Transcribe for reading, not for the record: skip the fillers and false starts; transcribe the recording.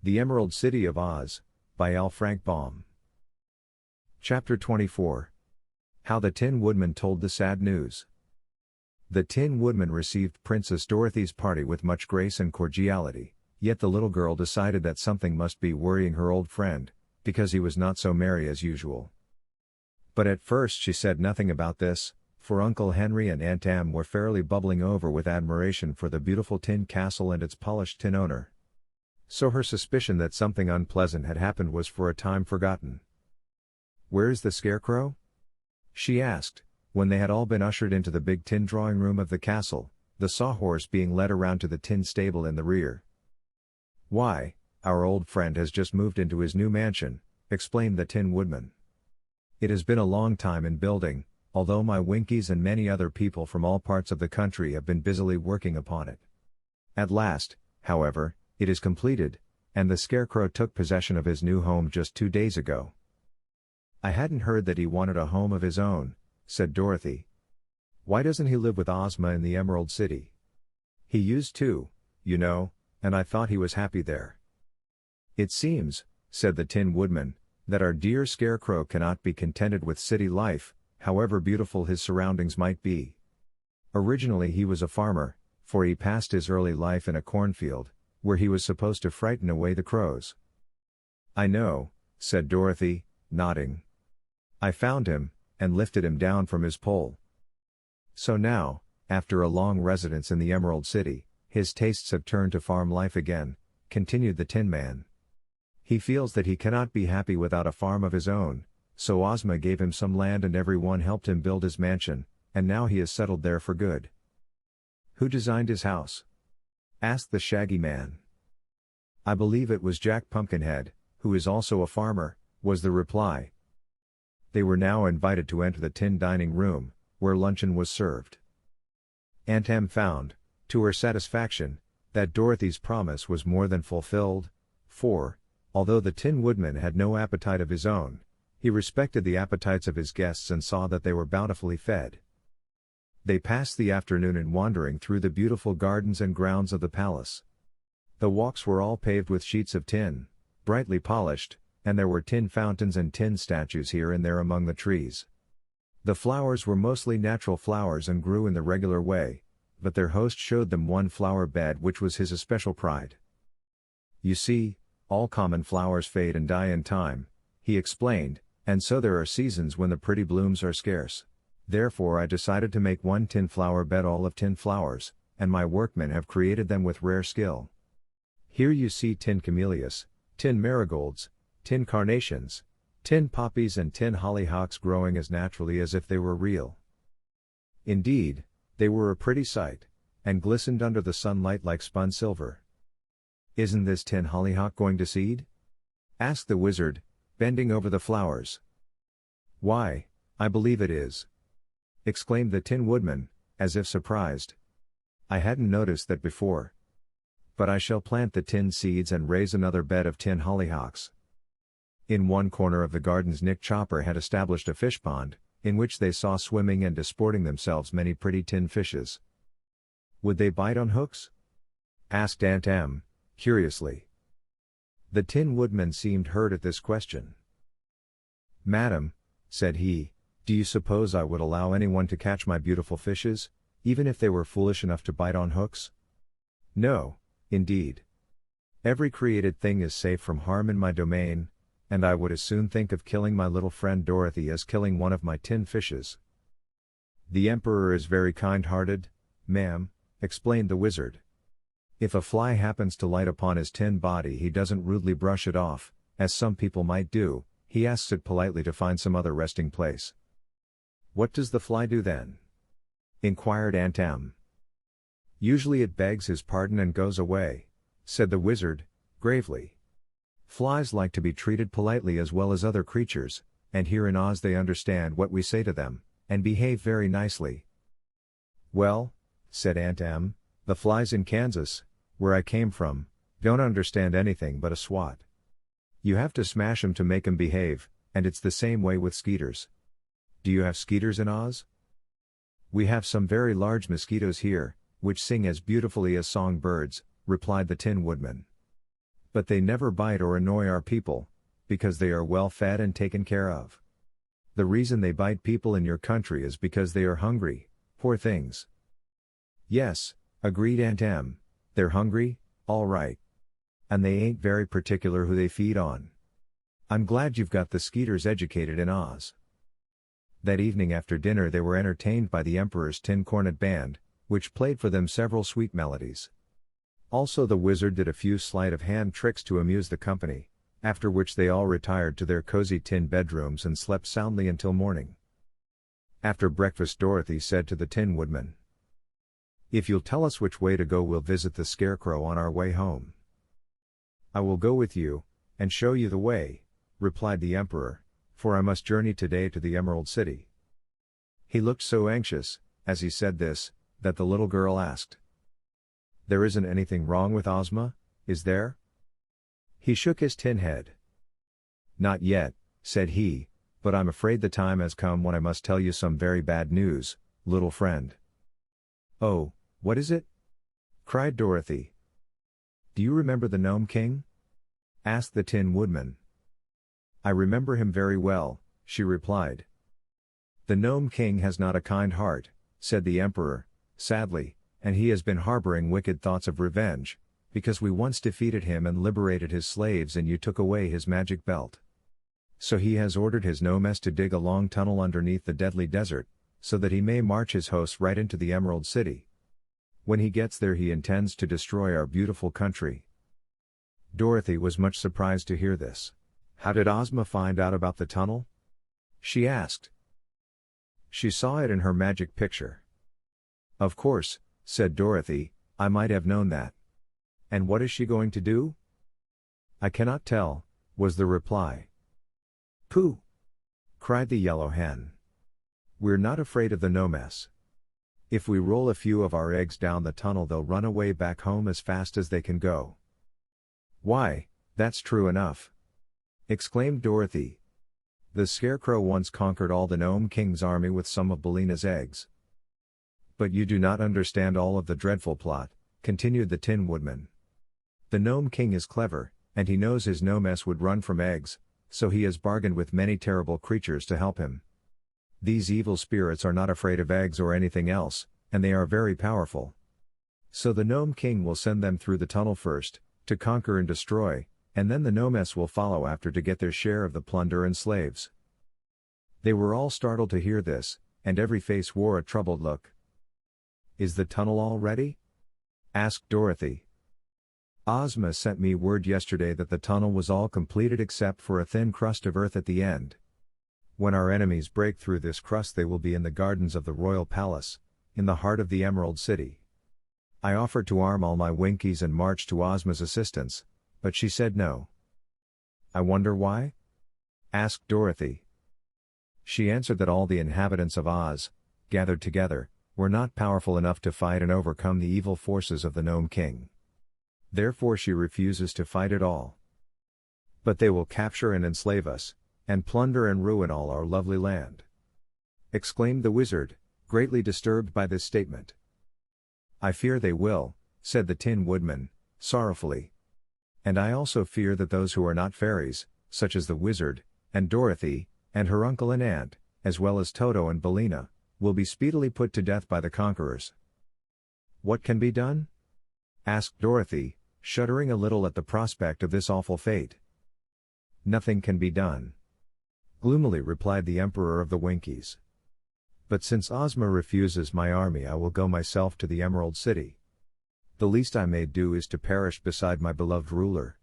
The Emerald City of Oz, by L. Frank Baum. Chapter 24. How the Tin Woodman Told the Sad News. The Tin Woodman received Princess Dorothy's party with much grace and cordiality, yet the little girl decided that something must be worrying her old friend, because he was not so merry as usual. But at first she said nothing about this, for Uncle Henry and Aunt Em were fairly bubbling over with admiration for the beautiful tin castle and its polished tin owner. So her suspicion that something unpleasant had happened was for a time forgotten. "Where is the Scarecrow?" she asked, when they had all been ushered into the big tin drawing room of the castle, the sawhorse being led around to the tin stable in the rear. "Why, our old friend has just moved into his new mansion," explained the Tin Woodman. "It has been a long time in building, although my Winkies and many other people from all parts of the country have been busily working upon it. At last, however, it is completed, and the Scarecrow took possession of his new home just 2 days ago." "I hadn't heard that he wanted a home of his own," said Dorothy. "Why doesn't he live with Ozma in the Emerald City? He used to, you know, and I thought he was happy there." "It seems," said the Tin Woodman, "that our dear Scarecrow cannot be contented with city life, however beautiful his surroundings might be. Originally he was a farmer, for he passed his early life in a cornfield, where he was supposed to frighten away the crows." "I know," said Dorothy, nodding. "I found him, and lifted him down from his pole. So now, after a long residence in the Emerald City, his tastes have turned to farm life again," continued the Tin Man. "He feels that he cannot be happy without a farm of his own, so Ozma gave him some land and everyone helped him build his mansion, and now he is settled there for good." "Who designed his house?" asked the Shaggy Man. "I believe it was Jack Pumpkinhead, who is also a farmer," was the reply. They were now invited to enter the tin dining room, where luncheon was served. Aunt Em found, to her satisfaction, that Dorothy's promise was more than fulfilled, for, although the Tin Woodman had no appetite of his own, he respected the appetites of his guests and saw that they were bountifully fed. They passed the afternoon in wandering through the beautiful gardens and grounds of the palace. The walks were all paved with sheets of tin, brightly polished, and there were tin fountains and tin statues here and there among the trees. The flowers were mostly natural flowers and grew in the regular way, but their host showed them one flower bed which was his especial pride. "You see, all common flowers fade and die in time," he explained, "and so there are seasons when the pretty blooms are scarce. Therefore I decided to make one tin flower bed all of tin flowers, and my workmen have created them with rare skill. Here you see tin camellias, tin marigolds, tin carnations, tin poppies and tin hollyhocks growing as naturally as if they were real. Indeed, they were a pretty sight, and glistened under the sunlight like spun silver." "Isn't this tin hollyhock going to seed?" asked the wizard, bending over the flowers. "Why, I believe it is," exclaimed the Tin Woodman, as if surprised. "I hadn't noticed that before. But I shall plant the tin seeds and raise another bed of tin hollyhocks." In one corner of the gardens Nick Chopper had established a fish pond, in which they saw swimming and disporting themselves many pretty tin fishes. "Would they bite on hooks?" asked Aunt Em, curiously. The Tin Woodman seemed hurt at this question. "Madam," said he, "do you suppose I would allow anyone to catch my beautiful fishes, even if they were foolish enough to bite on hooks? No, indeed. Every created thing is safe from harm in my domain, and I would as soon think of killing my little friend Dorothy as killing one of my tin fishes." "The Emperor is very kind-hearted, ma'am," explained the wizard. "If a fly happens to light upon his tin body he doesn't rudely brush it off, as some people might do, he asks it politely to find some other resting place." "What does the fly do then?" inquired Aunt Em. "Usually it begs his pardon and goes away," said the wizard, gravely. "Flies like to be treated politely as well as other creatures, and here in Oz they understand what we say to them, and behave very nicely." "Well," said Aunt Em, "the flies in Kansas, where I came from, don't understand anything but a swat. You have to smash 'em to make 'em behave, and it's the same way with skeeters. Do you have skeeters in Oz?" "We have some very large mosquitoes here, which sing as beautifully as songbirds," replied the Tin Woodman. But they never bite or annoy our people, because they are well fed and taken care of. The reason they bite people in your country is because they are hungry, poor things. Yes, agreed Aunt Em, they're hungry, all right. And they ain't very particular who they feed on. I'm glad you've got the Skeeters educated in Oz. That evening after dinner they were entertained by the Emperor's Tin Cornet Band, which played for them several sweet melodies. Also the wizard did a few sleight of hand tricks to amuse the company, after which they all retired to their cozy tin bedrooms and slept soundly until morning. After breakfast Dorothy said to the Tin Woodman, "If you'll tell us which way to go we'll visit the Scarecrow on our way home." "I will go with you, and show you the way," replied the Emperor, "for I must journey today to the Emerald City." He looked so anxious, as he said this, that the little girl asked, "There isn't anything wrong with Ozma, is there?" He shook his tin head. "Not yet," said he, "but I'm afraid the time has come when I must tell you some very bad news, little friend." "Oh, what is it?" cried Dorothy. "Do you remember the Gnome King?" asked the Tin Woodman. "I remember him very well," she replied. "The Gnome King has not a kind heart," said the Emperor, sadly, "and he has been harboring wicked thoughts of revenge, because we once defeated him and liberated his slaves and you took away his magic belt. So he has ordered his gnomes to dig a long tunnel underneath the deadly desert, so that he may march his hosts right into the Emerald City. When he gets there he intends to destroy our beautiful country." Dorothy was much surprised to hear this. "How did Ozma find out about the tunnel?" she asked. "She saw it in her magic picture." "Of course," said Dorothy, "I might have known that. And what is she going to do?" "I cannot tell," was the reply. "Pooh!" cried the Yellow Hen. "We're not afraid of the gnomes. If we roll a few of our eggs down the tunnel they'll run away back home as fast as they can go." "Why, that's true enough!" exclaimed Dorothy. "The Scarecrow once conquered all the Gnome King's army with some of Billina's eggs." "But you do not understand all of the dreadful plot," continued the Tin Woodman. "The Gnome King is clever, and he knows his gnomes would run from eggs, so he has bargained with many terrible creatures to help him. These evil spirits are not afraid of eggs or anything else, and they are very powerful. So the Gnome King will send them through the tunnel first, to conquer and destroy, and then the gnomes will follow after to get their share of the plunder and slaves." They were all startled to hear this, and every face wore a troubled look. "Is the tunnel all ready?" asked Dorothy. "Ozma sent me word yesterday that the tunnel was all completed except for a thin crust of earth at the end. When our enemies break through this crust they will be in the gardens of the royal palace, in the heart of the Emerald City. I offered to arm all my Winkies and march to Ozma's assistance, but she said no." "I wonder why?" asked Dorothy. "She answered that all the inhabitants of Oz, gathered together, were not powerful enough to fight and overcome the evil forces of the Gnome King. Therefore she refuses to fight at all. But they will capture and enslave us, and plunder and ruin all our lovely land," exclaimed the wizard, greatly disturbed by this statement. "I fear they will," said the Tin Woodman, sorrowfully. "And I also fear that those who are not fairies, such as the wizard, and Dorothy, and her uncle and aunt, as well as Toto and Billina, will be speedily put to death by the conquerors." "What can be done?" asked Dorothy, shuddering a little at the prospect of this awful fate. "Nothing can be done," gloomily replied the Emperor of the Winkies. "But since Ozma refuses my army I will go myself to the Emerald City. The least I may do is to perish beside my beloved ruler."